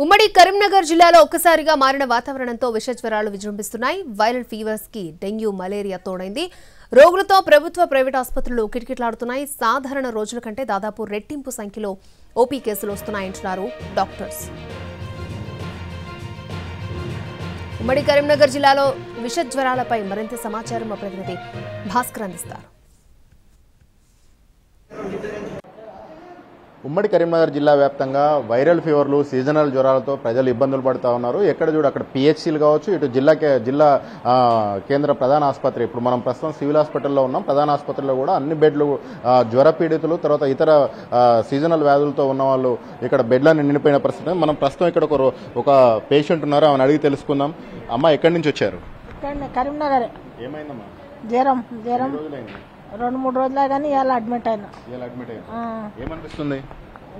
ఉమ్మడి కరీంనగర్ జిల్లాలో ఒక్కసారిగా మారిన వాతావరణంతో విషజ్వరాలు విజృంభిస్తున్నాయి. వైరల్ ఫీవర్స్ కి డెంగ్యూ, మలేరియా తోడైంది. రోగులతో ప్రభుత్వ, ప్రైవేట్ ఆసుపత్రులు కిటకిటలాడుతున్నాయి. సాధారణ రోజుల కంటే దాదాపు రెట్టింపు సంఖ్యలో ఓపీ కేసులు వస్తున్నాయంటున్నారు డాక్టర్స్. ఉమ్మడి కరీంనగర్ జిల్లాలో విషజ్వరాలపై మరింత సమాచారం మా ప్రతినిధి భాస్కర్ అందిస్తారు. ఉమ్మడి కరీంనగర్ జిల్లా వ్యాప్తంగా వైరల్ ఫీవర్లు, సీజనల్ జ్వరాలతో ప్రజలు ఇబ్బందులు పడుతూ ఉన్నారు. ఎక్కడ చూడు అక్కడ పిహెచ్సీలు కావచ్చు, ఇటు జిల్లా కేంద్ర ప్రధాన ఆసుపత్రి, ఇప్పుడు మనం ప్రస్తుతం సివిల్ హాస్పిటల్లో ఉన్నాం. ప్రధాన ఆసుపత్రిలో కూడా అన్ని బెడ్లు జ్వర పీడితులు, తర్వాత ఇతర సీజనల్ వ్యాధులతో ఉన్న వాళ్ళు ఇక్కడ బెడ్లను నిండిపోయిన పరిస్థితి. మనం ప్రస్తుతం ఇక్కడ ఒక పేషెంట్ ఉన్నారు, ఆమెను అడిగి తెలుసుకుందాం. అమ్మ, ఎక్కడి నుంచి వచ్చారు? కరీంనగర్. ఏమైందమ్మా? జ్వరం 2-3 రోజులే కానీ ఇలా అడ్మిట్ అయినా. ఏమనిపిస్తుంది?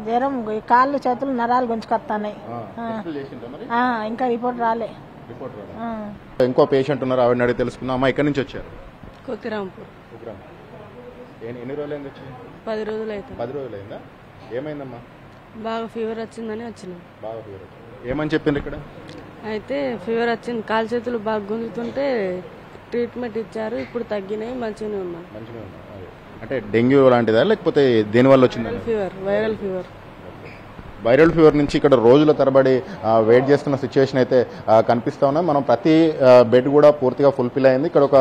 జ్వరం, కాళ్ళు చేతులు నరాలు గుంజుకొస్తాయి. ఇంకా రిపోర్ట్ రాలే. ఇంకో పేషెంట్ ఉన్నారు, ఆవిడని అడిగి తెలుసుకుందాం. అమ్మా, ఎక్కడి నుంచి వచ్చారు? కొక్కిరాంపూర్. ఎన్ని రోజులు అయింది వచ్చి? 10 రోజులు అవుతుంది. 10 రోజులు అయిందా? ఏమైందమ్మా? బాగా ఫీవర్ వచ్చిందని వచ్చినాం. బాగా ఫీవర్ వచ్చింది. ఏమని చెప్పింది ఇక్కడ? అయితే ఫీవర్ వచ్చింది, కాలు చేతులు బాగా గుంజుతుంటే ట్రీట్మెంట్ ఇచ్చారు. ఇప్పుడు తగ్గినాయి, మంచిగానే ఉన్నాయి. అంటే డెంగ్యూ లాంటిదా, లేకపోతే దేనివల్ల వచ్చిందా? Viral fever. వైరల్ ఫీవర్ నుంచి ఇక్కడ రోజుల తరబడి వెయిట్ చేస్తున్న సిచ్యువేషన్ అయితే కనిపిస్తా ఉన్నాయి. మనం ప్రతి బెడ్ కూడా పూర్తిగా ఫుల్ఫిల్ అయింది. ఇక్కడ ఒక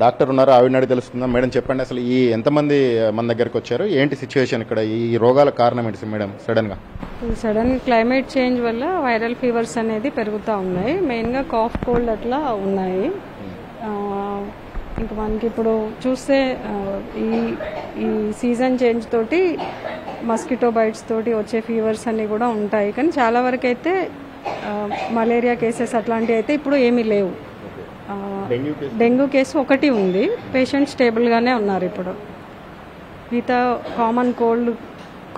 డాక్టర్ ఉన్నారు, ఆవిడని అడిగి తెలుసుకుందాం. మేడం, చెప్పండి, అసలు ఈ ఎంతమంది మన దగ్గరకు వచ్చారు, ఏంటి సిచ్యువేషన్ ఇక్కడ, ఈ రోగాల కారణం ఏంటి మేడం? సడన్ క్లైమేట్ చేంజ్ వల్ల వైరల్ ఫీవర్స్ అనేది పెరుగుతూ ఉన్నాయి. మెయిన్గా కాఫ్, కోల్డ్ అట్లా ఉన్నాయి. ఇంకా మనకి ఇప్పుడు చూస్తే ఈ సీజన్ చేంజ్ తోటి మస్కిటో బైట్స్ తోటి వచ్చే ఫీవర్స్ అన్నీ కూడా ఉంటాయి. కానీ చాలా వరకు అయితే మలేరియా కేసెస్ అట్లాంటివి అయితే ఇప్పుడు ఏమీ లేవు. డెంగ్యూ కేసు ఒకటి ఉంది, పేషెంట్ స్టేబుల్గానే ఉన్నారు. ఇప్పుడు మిగతా కామన్ కోల్డ్,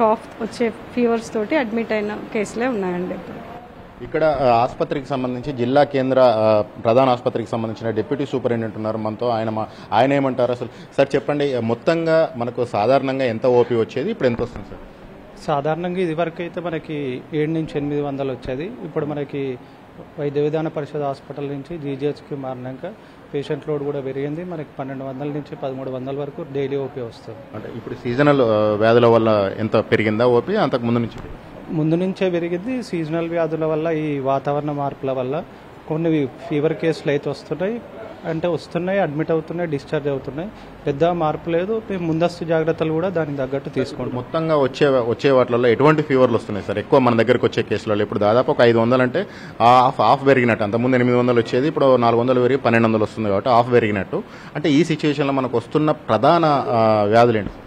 కాఫ్ వచ్చే ఫీవర్స్ తోటి అడ్మిట్ అయిన కేసులే ఉన్నాయండి. ఇప్పుడు ఇక్కడ ఆసుపత్రికి సంబంధించి జిల్లా కేంద్ర ప్రధాన ఆసుపత్రికి సంబంధించిన డిప్యూటీ సూపరింటెండెంట్ ఉన్నారు మనతో. ఆయన ఏమంటారు అసలు? సార్ చెప్పండి, మొత్తంగా మనకు సాధారణంగా ఎంత ఓపీ వచ్చేది, ఇప్పుడు ఎంత వస్తుంది సార్? సాధారణంగా ఇది వరకు అయితే మనకి 7 నుంచి 800 వచ్చేది. ఇప్పుడు మనకి వైద్య విధాన పరిషత్ హాస్పిటల్ నుంచి జీజీహెచ్కి మారినాక పేషెంట్ లోడ్ కూడా పెరిగింది. మనకి 1200 నుంచి 1300 వరకు డైలీ ఓపీ వస్తుంది. అంటే ఇప్పుడు సీజనల్ వ్యాధుల వల్ల ఎంత పెరిగిందా ఓపీ? అంతకు ముందు నుంచే పెరిగింది. సీజనల్ వ్యాధుల వల్ల, ఈ వాతావరణ మార్పుల వల్ల కొన్ని ఫీవర్ కేసులు అయితే వస్తున్నాయి, అడ్మిట్ అవుతున్నాయి, డిశ్చార్జ్ అవుతున్నాయి. పెద్ద మార్పు లేదు. ముందస్తు జాగ్రత్తలు కూడా దానికి తగ్గట్టు తీసుకుంటాం. మొత్తంగా వచ్చే వాటిలో ఎటువంటి ఫీవర్లు వస్తున్నాయి సార్ ఎక్కువ మన దగ్గరకు వచ్చే కేసులలో? ఇప్పుడు దాదాపు ఒక 500 అంటే హాఫ్ పెరిగినట్టు. అంతకుముందు 800 వచ్చేది, ఇప్పుడు 400 పెరిగి 1200 వస్తుంది, కాబట్టి హాఫ్ పెరిగినట్టు. అంటే ఈ సిచ్యువేషన్లో మనకు వస్తున్న ప్రధాన వ్యాధులు ఏంటి?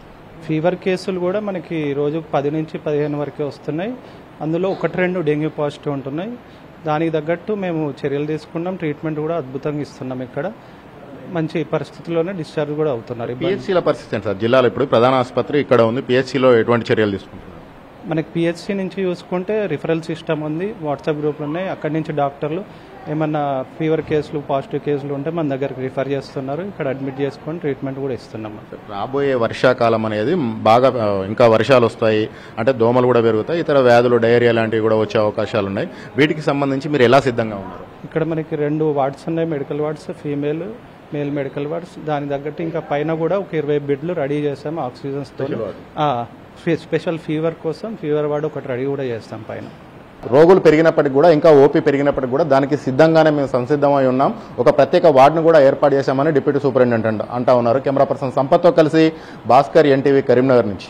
ఫీవర్ కేసులు కూడా మనకి రోజు 10 నుంచి 15 వరకే వస్తున్నాయి. అందులో 1-2 డెంగ్యూ పాజిటివ్ ఉంటున్నాయి. దానికి తగ్గట్టు మేము చర్యలు తీసుకున్నాం, ట్రీట్మెంట్ కూడా అద్భుతంగా ఇస్తున్నాం. ఇక్కడ మంచి పరిస్థితుల్లోనే డిశ్చార్జ్ కూడా అవుతున్నారు. పిహెచ్సీల పరిస్థితి ఏంటి సార్? జిల్లాలో ఇప్పుడు ప్రధాన ఆసుపత్రి ఇక్కడ ఉంది, పిహెచ్సీలో ఎటువంటి చర్యలు తీసుకుంటున్నారు? మనకి పిహెచ్సీ నుంచి చూసుకుంటే రిఫరల్ సిస్టమ్ ఉంది, వాట్సాప్ గ్రూపులు ఉన్నాయి. అక్కడి నుంచి డాక్టర్లు ఏమన్నా ఫీవర్ కేసులు, పాజిటివ్ కేసులు ఉంటే మన దగ్గరికి రిఫర్ చేస్తున్నారు. ఇక్కడ అడ్మిట్ చేసుకొని ట్రీట్మెంట్ కూడా ఇస్తున్నాం. రాబోయే వర్షాకాలం అనేది బాగా, ఇంకా వర్షాలు వస్తాయి అంటే దోమలు కూడా పెరుగుతాయి, ఇతర వ్యాధులు, డయేరియా లాంటివి కూడా వచ్చే అవకాశాలు ఉన్నాయి. వీటికి సంబంధించి మీరు ఎలా సిద్ధంగా ఉన్నారు? ఇక్కడ మనకి 2 వార్డ్స్ ఉన్నాయి, medical wards, male medical wards. దానికి తగ్గట్టు ఇంకా పైన కూడా ఒక 20 బెడ్లు రెడీ చేస్తాము ఆక్సిజన్స్తో. స్పెషల్ ఫీవర్ కోసం ఫీవర్ వార్డు ఒకటి రెడీ కూడా చేస్తాం పైన. రోగులు పెరిగినప్పటికి కూడా, ఇంకా ఓపీ పెరిగినప్పటికి కూడా దానికి సిద్ధంగానే మేము సంసిద్ధమై ఉన్నాం. ఒక ప్రత్యేక వార్డును కూడా ఏర్పాటు చేశామని డిప్యూటీ సూపరింటెండెంట్ అంటా ఉన్నారు. కెమెరా పర్సన్ సంపత్తో కలిసి భాస్కర్, ఎన్టీవీ, కరీంనగర్ నుంచి.